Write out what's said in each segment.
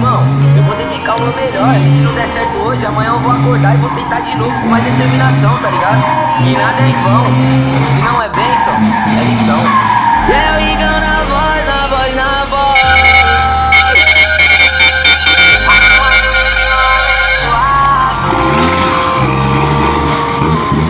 irmão, eu vou dedicar o meu melhor. E se não der certo hoje, amanhã eu vou acordar e vou tentar de novo com mais determinação, tá ligado? Que nada é em vão, se não é bênção, é lição. Eu engano na voz, na voz, na voz.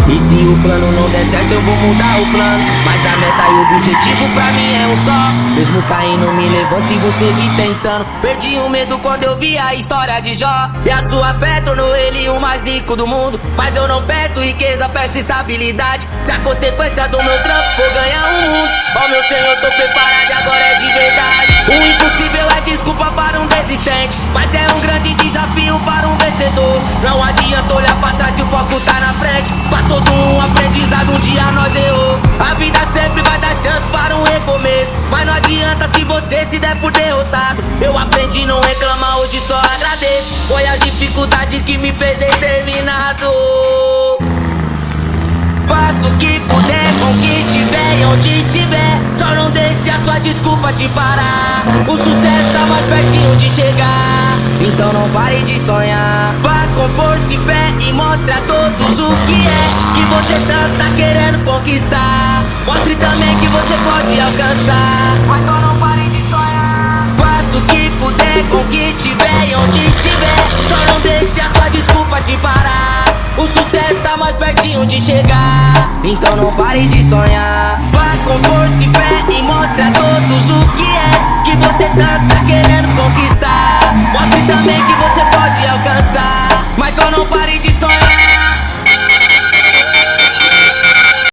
E se o plano não der certo eu vou mudar o plano, mas a meta e o objetivo pra mim é um só. Mesmo caindo me levanto e vou seguir tentando. Perdi o medo quando eu vi a história de Jó, e a sua fé tornou ele o mais rico do mundo. Mas eu não peço riqueza, peço estabilidade. Se a consequência do meu trampo for ganhar o mundo, ó meu Senhor, tô preparado e agora é de verdade. O impossível é desculpa para um desistente, mas é um grande desafio para um vencedor. Não adianta olhar pra trás se o foco tá na frente. Pra todo um aprendizado, um dia nós errou. A vida sempre vai dar chance para um recomeço, mas não adianta se você se der por derrotado. Eu aprendi não reclamar, hoje só agradeço. Foi a dificuldade que me fez determinado. Faço o que puder com o que tiver e onde estiver. Só não deixe a sua desculpa te parar. O sucesso tá mais pertinho de chegar, então não pare de sonhar. Vá com força e fé e mostre a todos o que é que você tanto tá querendo conquistar. Mostre também que você pode alcançar, mas só não pare de sonhar. Faça o que puder com o que tiver e onde estiver. Só não deixe a sua desculpa te parar. O sucesso tá mais pertinho de chegar, então não pare de sonhar. Vá com força e fé e mostre a todos o que é que você tanto tá querendo conquistar. Mostre também que você pode alcançar, mas só não pare